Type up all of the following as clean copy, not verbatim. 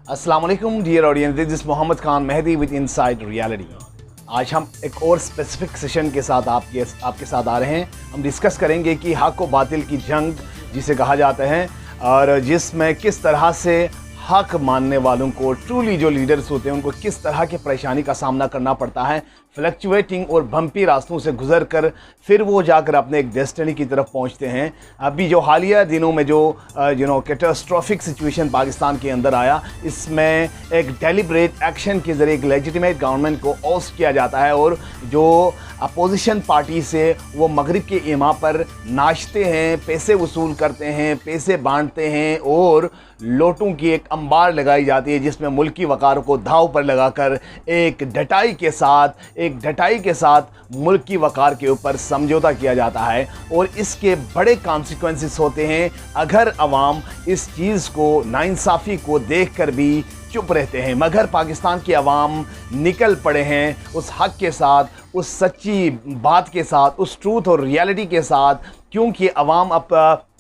अस्सलाम वालेकुम dear audience, this is Mohammad Khan Mehdi with Inside Reality. आज हम एक और स्पेसिफिक सेशन के साथ आपके साथ आ रहे हैं। हम डिस्कस करेंगे कि हक व बातिल की जंग जिसे कहा जाता है, और जिसमें किस तरह से हक मानने वालों को, ट्रूली जो लीडर्स होते हैं, उनको किस तरह की परेशानी का सामना करना पड़ता है, फ्लक्चुएटिंग और बम्पी रास्तों से गुजर कर फिर वो जाकर अपने एक डेस्टिनी की तरफ पहुंचते हैं। अभी जो हालिया दिनों में जो कैटास्ट्रॉफिक सिचुएशन पाकिस्तान के अंदर आया, इसमें एक डेलिब्रेट एक्शन के ज़रिए एक लेजिटिमेट गवर्नमेंट को ओस्ट किया जाता है, और जो अपोजिशन पार्टी से वो मगरिब के इमा पर नाचते हैं, पैसे वसूल करते हैं, पैसे बांटते हैं, और लोटों की एक अंबार लगाई जाती है जिसमें मुल्की वक़ार को दाव पर लगाकर एक डटाई के साथ मुल्क की वक़ार के ऊपर समझौता किया जाता है। और इसके बड़े कॉन्सिक्वेंसेस होते हैं अगर अवाम इस चीज़ को, नाइंसाफ़ी को देख कर भी चुप रहते हैं। मगर पाकिस्तान की अवाम निकल पड़े हैं उस हक़ के साथ, उस सच्ची बात के साथ, उस ट्रूथ और रियलिटी के साथ, क्योंकि अवाम अब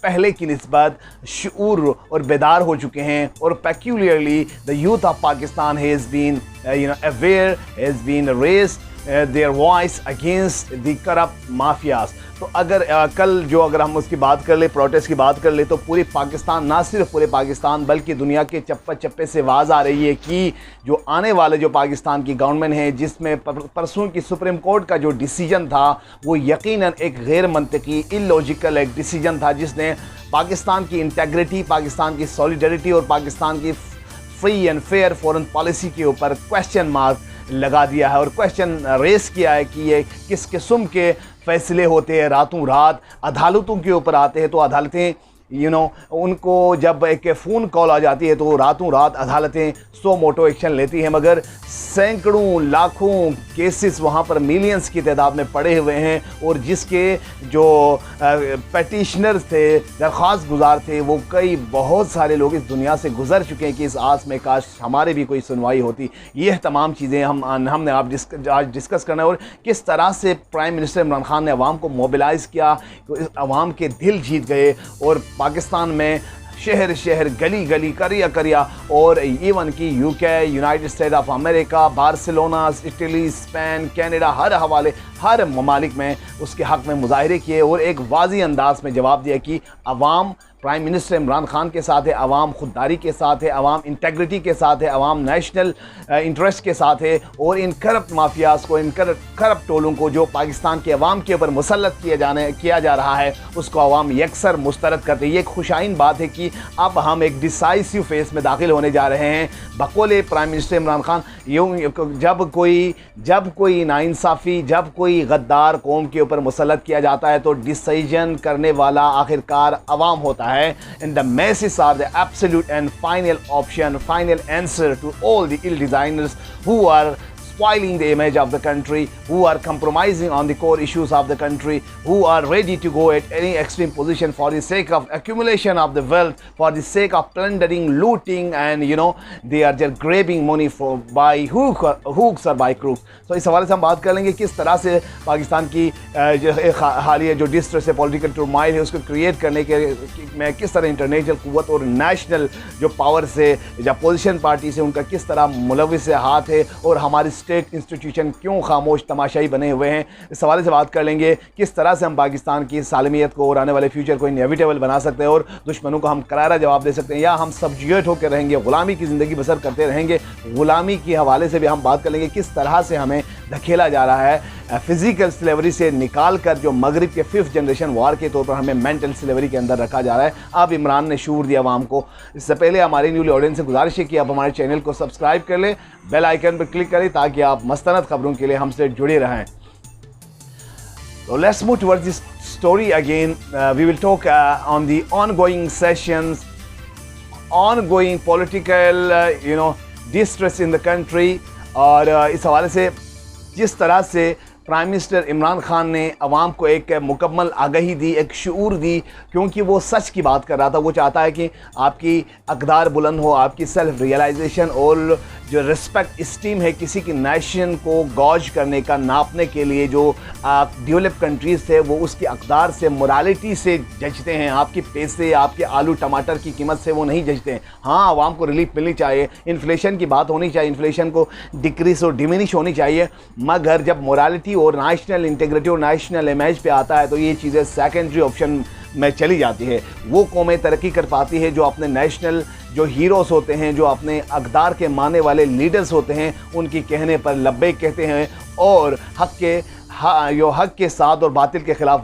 पहले की निस्बत शऊर और बेदार हो चुके हैं। और peculiarly the youth of Pakistan has been aware, has been raised their voice against the corrupt mafias. तो अगर अगर हम उसकी बात कर ले, प्रोटेस्ट की बात कर ले, तो पूरी पाकिस्तान, ना सिर्फ पूरे पाकिस्तान बल्कि दुनिया के चप्पे चप्पे से आवाज़ आ रही है कि जो आने वाले जो पाकिस्तान की गवर्नमेंट है, जिसमें परसों की सुप्रीम कोर्ट का जो डिसीजन था वो यकीनन एक गैर मंतकी, इलॉजिकल एक डिसीजन था, जिसने पाकिस्तान की इंटेग्रिटी, पाकिस्तान की सॉलिडरिटी और पाकिस्तान की free and fair foreign policy के ऊपर क्वेश्चन मार्क लगा दिया है और क्वेश्चन रेस किया है कि ये किस किस्म के फ़ैसले होते हैं। रातों रात अदालतों के ऊपर आते हैं, तो अदालतें उनको जब एक फ़ोन कॉल आ जाती है तो रातों रात अदालतें सो मोटो एक्शन लेती हैं, मगर सैकड़ों लाखों केसेस वहाँ पर मिलियंस की तादाद में पड़े हुए हैं। और जिसके जो पेटिशनर्स थे, दरख्वास्त गुजार थे, वो बहुत सारे लोग इस दुनिया से गुजर चुके हैं कि इस आस में काश हमारे भी कोई सुनवाई होती। ये तमाम चीज़ें हमने आज डिस्कस करना है, और किस तरह से प्राइम मिनिस्टर इमरान खान ने अवाम को मोबिलाइज़ किया, अवाम के दिल जीत गए, और पाकिस्तान में शहर शहर, गली गली, करिया करिया, और इवन की UK, united state of America, Barcelona, Italy, Spain, Canada, हर ममालिक में उसके हक़ में मुजाहरे किए और एक वाज़ी अंदाज में जवाब दिया कि अवाम प्राइम मिनिस्टर इमरान खान के साथ है, अवाम खुददारी के साथ है, अवाम इंटेग्रिटी के साथ है, अवाम नेशनल इंटरेस्ट के साथ है, और इन करप्ट माफियाज़ को, इन करप्ट टोलों को जो पाकिस्तान के अवाम के ऊपर मुसल्लत किया जा रहा है, उसको अवाम यकसर मुस्तरद करते हैं। ये एक खुशाइन बात है कि अब हम एक डिसाइसिव फेस में दाखिल होने जा रहे हैं। बकौल प्राइम मिनिस्टर इमरान खान, जब कोई नाइंसाफ़ी, जब कोई गद्दार कौम के ऊपर मुसल्लत किया जाता है, तो डिसीजन करने वाला आखिरकार अवाम होता है। And the masses are the absolute and final option, final answer to all the ill designers who are spoiling the image of the country, who are compromising on the core issues of the country, who are ready to go at any extreme position for the sake of accumulation of the wealth, for the sake of plundering, looting, and they are just grabbing money by hooks or by crooks. So इस हवाले से हम बात कर लेंगे किस तरह से पाकिस्तान की हालिया जो डिस्ट्रेस है, पॉलिटिकल टर्माइल है, उसको क्रिएट करने के में किस तरह इंटरनेशनल कुव्वत और नेशनल जो पावर से, जो अपोजिशन पार्टी से, उनका किस तरह मुलविस हाथ है, और हमारी स्टेट इंस्टीट्यूशन क्यों खामोश तमाशाई बने हुए हैं। इस हवाले से बात कर लेंगे किस तरह से हम पाकिस्तान की सालमियत को और आने वाले फ्यूचर को इनएविटेबल बना सकते हैं, और दुश्मनों को हम करारा जवाब दे सकते हैं, या हम सब्जुएट होकर रहेंगे, ग़ुलामी की ज़िंदगी बसर करते रहेंगे। ग़ुलामी के हवाले से भी हम बात कर लेंगे किस तरह से हमें धकेला जा रहा है फ़िज़िकल स्लेवरी से निकाल कर, जो मगरिब के 5th जनरेशन वार के तौर पर हमें मेंटल स्लेवरी के अंदर रखा जा रहा है। अब इमरान ने शूर दिया आवाम को। इससे पहले हमारे न्यूली ऑडियंस से गुजारिश है कि आप हमारे चैनल को सब्सक्राइब कर लें, बेल आइकन पर क्लिक करें, ताकि आप मस्तनद खबरों के लिए हमसे जुड़े रहें। So let's move towards this story again. We will talk on the ongoing sessions, ongoing political distress in the country, और इस हवाले से जिस तरह से प्राइम मिनिस्टर इमरान खान ने अवाम को एक मुकम्मल आगाही दी, एक शऊर दी, क्योंकि वो सच की बात कर रहा था। वो चाहता है कि आपकी अक़दार बुलंद हो, आपकी सेल्फ रियलाइजेशन और जो रिस्पेक्ट इस्टीम है किसी की नेशन को गॉज करने का, नापने के लिए जो डेवलप कंट्रीज़ थे वो उसकी अक़दार से, मोरालिटी से जजते हैं। आपके पैसे, आपके आलू टमाटर की कीमत से वो नहीं जजते हैं। हाँ, आवाम को रिलीफ मिलनी चाहिए, इन्फ्लेशन की बात होनी चाहिए, इन्फ्लेशन को डिक्रीज और डिमिनिश होनी चाहिए, मगर जब मोरालिटी और नेशनल इंटीग्रिटी और नेशनल इमेज पे आता है तो ये चीज़ें सेकेंडरी ऑप्शन में चली जाती है। वो कौमें तरक्की कर पाती है जो अपने नेशनल जो हीरोज़ होते हैं, जो अपने अक़दार के मानने वाले लीडर्स होते हैं, उनकी कहने पर लब्बैक कहते हैं और हक के साथ और बातिल के ख़िलाफ़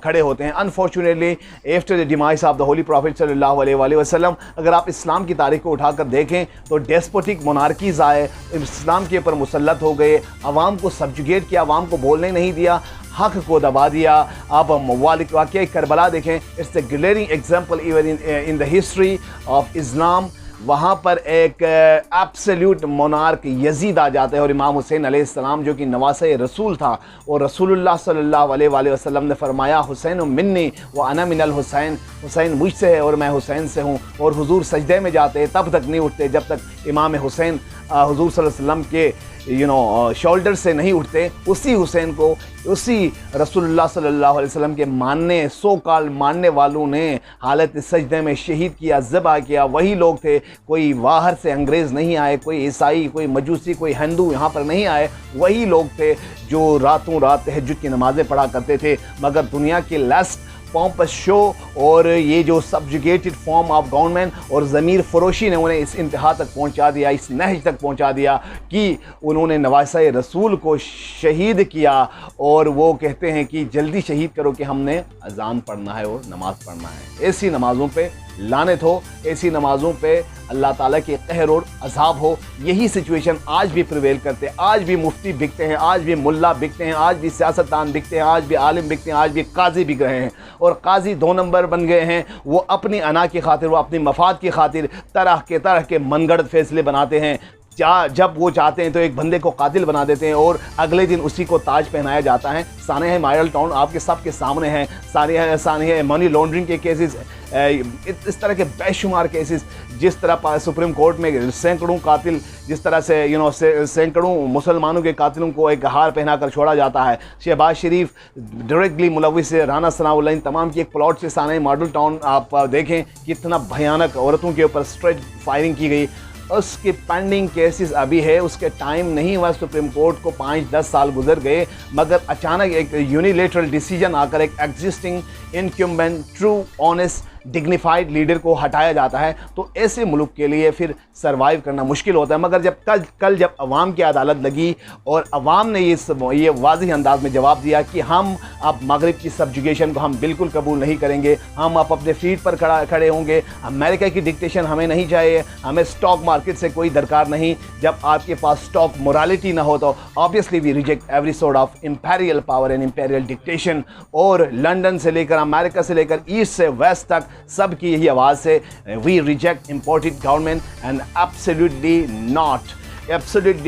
खड़े होते हैं। Unfortunately after the demise of the holy prophet सल्लल्लाहु अलैहि वसल्लम, अगर आप इस्लाम की तारीख़ को उठाकर देखें तो डेस्पोटिक मोनार्कीज़ आए, इस्लाम के ऊपर मुसल्लत हो गए, आवाम को सब्जुगेट किया, आवाम को बोलने नहीं दिया, हक़ को दबा दिया। आप वाक़या करबला देखें, it's the glaring example even in the history of Islam. वहाँ पर एक एब्सोल्यूट मोनार्क यजीद आ जाता है और इमाम हुसैन अलैहिस्सलाम जो कि नवासे रसूल था, और रसूलुल्लाह सल्लल्लाहु अलैहि वसल्लम ने फरमाया हुसैन मिन्नी व अना मिनल हुसैन, हुसैन मुझसे है और मैं हुसैन से हूँ। और हुजूर सजदे में जाते तब तक नहीं उठते जब तक इमाम हुसैन हुजूर सल्लल्लाहु अलैहि वसल्लम के शोल्डर से नहीं उठते। उसी हुसैन को उसी रसूलुल्लाह सल्लल्लाहु अलैहि वसल्लम के सो काल मानने वालों ने हालत सजदे में शहीद किया, ज़बह किया। वही लोग थे, कोई बाहर से अंग्रेज़ नहीं आए, कोई ईसाई, कोई मजूसी, कोई हिंदू यहाँ पर नहीं आए। वही लोग थे जो रातों रात तहज्जुद की नमाज़ें पढ़ा करते थे, मगर दुनिया के लास्ट पॉम्पस शो और ये जो सब्जुगेटेड फॉर्म ऑफ गवर्नमेंट और ज़मीर फरोशी ने उन्हें इस इंतहा तक पहुंचा दिया, इस नहज तक पहुंचा दिया कि उन्होंने नवासे रसूल को शहीद किया। और वो कहते हैं कि जल्दी शहीद करो कि हमने अजान पढ़ना है और नमाज़ पढ़ना है। ऐसी नमाज़ों पे लानत हो, ऐसी नमाज़ों पे अल्लाह ताला के कहर और अज़ाब हो। यही सिचुएशन आज भी प्रिवेल करते हैं। आज भी मुफ्ती बिकते हैं, आज भी मुल्ला बिकते हैं, आज भी सियासतदान बिकते हैं, आज भी आलिम बिकते हैं, आज भी काजी बिक रहे हैं। और काजी 2 नंबर बन गए हैं। वो अपनी अना की खातिर, वो अपनी मफाद की खातिर तरह के मनगढ़ंत फैसले बनाते हैं। जब वो चाहते हैं तो एक बंदे को कातिल बना देते हैं और अगले दिन उसी को ताज पहनाया जाता है। सानिया माइल टाउन आपके सब के सामने हैं। सानिया मनी लॉन्ड्रिंग के केसेस, इस तरह के बेशुमार केसेस, जिस तरह सुप्रीम कोर्ट में सैकड़ों कातिल, जिस तरह से सैकड़ों मुसलमानों के कातिलों को एक हार पहनाकर छोड़ा जाता है। शहबाज शरीफ डायरेक्टली मुलविस है, राना सनाउल्लाह, इन तमाम की एक प्लॉट से सानिया मॉडल टाउन आप देखें कितना भयानक औरतों के ऊपर स्ट्रेट फायरिंग की गई। उसके पेंडिंग केसेस अभी है, उसके टाइम नहीं हुआ, सुप्रीम कोर्ट को 5-10 साल गुजर गए, मगर अचानक एक यूनिलेटरल डिसीजन आकर एक existing incumbent true honest dignified leader को हटाया जाता है। तो ऐसे मुल्क के लिए फिर सर्वाइव करना मुश्किल होता है। मगर जब कल जब अवाम की अदालत लगी और अवाम ने ये वाज़िह अंदाज में जवाब दिया कि हम अब मगरिब की सब्जुगेशन को हम बिल्कुल कबूल नहीं करेंगे, हम अब अपने फीट पर खड़े होंगे, अमेरिका की डिक्टेशन हमें नहीं चाहिए, हमें स्टॉक मार्केट से कोई दरकार नहीं। जब आपके पास स्टॉक मोरालिटी ना हो तो obviously we reject every sort of imperial power and imperial dictation. और लंदन से लेकर अमेरिका से लेकर ईस्ट से वेस्ट तक सब की यही आवाज़ है, we reject imported government and absolutely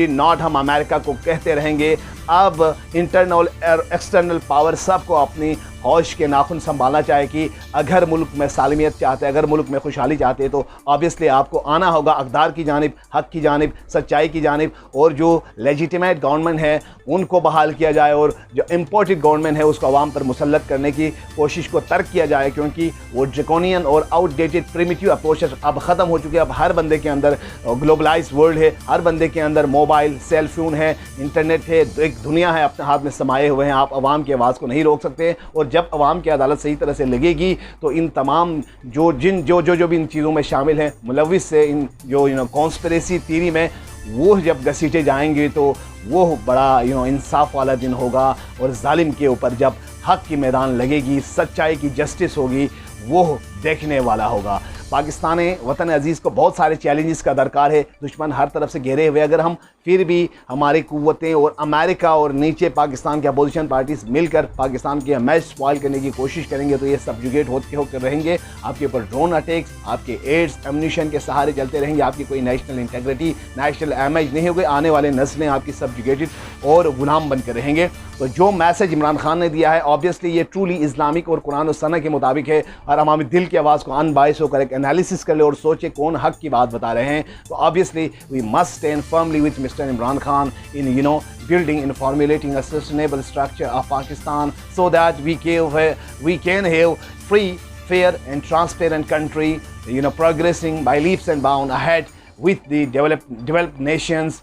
not. हम अमेरिका को कहते रहेंगे। अब इंटरनल और एक्सटर्नल पावर सबको अपनी होश के नाखून संभालना चाहिए कि अगर मुल्क में सालमियत चाहते हैं, अगर मुल्क में खुशहाली चाहते हैं तो ऑब्वियसली आपको आना होगा अक़दार की जानिब, हक़ की जानिब, सच्चाई की जानिब। और जो लेजिटिमेट गवर्नमेंट है उनको बहाल किया जाए और जो इम्पोर्टेड गवर्नमेंट है उसको आवाम पर मुसल्लत करने की कोशिश को तर्क किया जाए, क्योंकि वो ड्रैकोनियन और आउटडेटेड प्रिमिटिव अप्रोच अब ख़त्म हो चुके हैं। अब हर बंदे के अंदर ग्लोबलाइज वर्ल्ड है, हर बंदे के अंदर मोबाइल, सेल फोन है, इंटरनेट है, एक दुनिया है अपने हाथ में समाये हुए हैं। आप आवाम की आवाज़ को नहीं रोक सकते। और जब अवाम की अदालत सही तरह से लगेगी तो इन तमाम जो भी इन चीज़ों में शामिल हैं, मुलविस से इन जो कॉन्स्पिरेसी थीरी में, वो जब घसीटे जाएंगे तो वो बड़ा इंसाफ वाला दिन होगा। और जालिम के ऊपर जब हक़ की मैदान लगेगी, सच्चाई की जस्टिस होगी, वो देखने वाला होगा। पाकिस्तान वतन अजीज़ को बहुत सारे चैलेंजेस का दरकार है, दुश्मन हर तरफ से घेरे हुए। अगर हम फिर भी हमारी क़ुव्वतें और अमेरिका और नीचे पाकिस्तान के अपोजिशन पार्टीज़ मिलकर पाकिस्तान की इमेज स्पॉइल करने की कोशिश करेंगे तो ये सब्जुगेट होकर रहेंगे। आपके ऊपर ड्रोन अटैक्स, आपके एड्स, एम्यूनिशन के सहारे चलते रहेंगे। आपकी कोई नेशनल इंटेग्रिटी, नेशनल इमेज नहीं होगी। आने वाले नस्लें आपकी सब्जुगेटेड और गुलाम बन के रहेंगे। तो जो मैसेज इमरान खान ने दिया है ऑब्वियसली ये ट्रूली इस्लामिक और कुरान और सन्ना के मुताबिक है। और हम दिल की आवाज़ को अनबाइस होकर एक एनालिसिस कर ले और सोचे कौन हक की बात बता रहे हैं। तो obviously we must stand firmly with mister Imran Khan in building and formulating a sustainable structure of Pakistan so that we can have free, fair and transparent country, progressing by leaps and bounds ahead with the developed nations।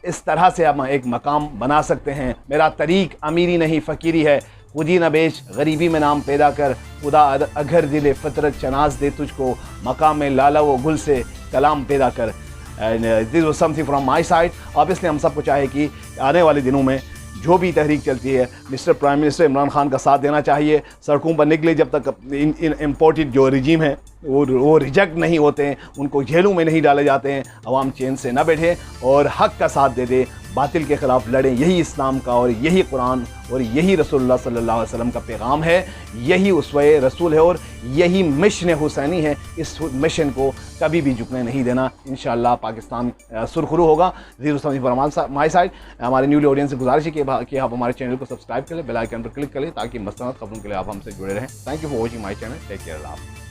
इस तरह से हम एक मकाम बना सकते हैं। मेरा तरीक अमीरी नहीं फ़कीरी है, खुदी न बेच गरीबी में नाम पैदा कर, खुदा अगर दिल फितरत चनाज दे तुझको, मकाम में लाला व गुल से कलाम पैदा कर। This was something from my side. Obviously हम सबको चाहे कि आने वाले दिनों में जो भी तहरीक चलती है mister prime minister Imran Khan का साथ देना चाहिए। सड़कों पर निकले जब तक इन इम्पोर्टेड जो रिजीम है वो रिजेक्ट नहीं होते हैं, उनको जेलों में नहीं डाले जाते हैं, अवाम चैन से न बैठे और हक का साथ दे दे, बातिल के ख़िलाफ़ लड़ें। यही इस्लाम का और यही कुरान और यही रसूलुल्लाह सल्लल्लाहु अलैहि वसल्लम का पैगाम है, यही उसवे रसूल है और यही मिशन हुसैनी है। इस मिशन को कभी भी झुकने नहीं देना। इंशाअल्लाह पाकिस्तान सुरखरू होगा। ज़ीरो समझ पर माई साइड। हमारे न्यूली ऑडियंस से गुजारिश है कि आप हमारे चैनल को सब्सक्राइब करें, बेल आइकन पर क्लिक करें ताकि मस्तनद खबरों के लिए आप हमसे जुड़े रहें। Thank you for watching my channel. Take care.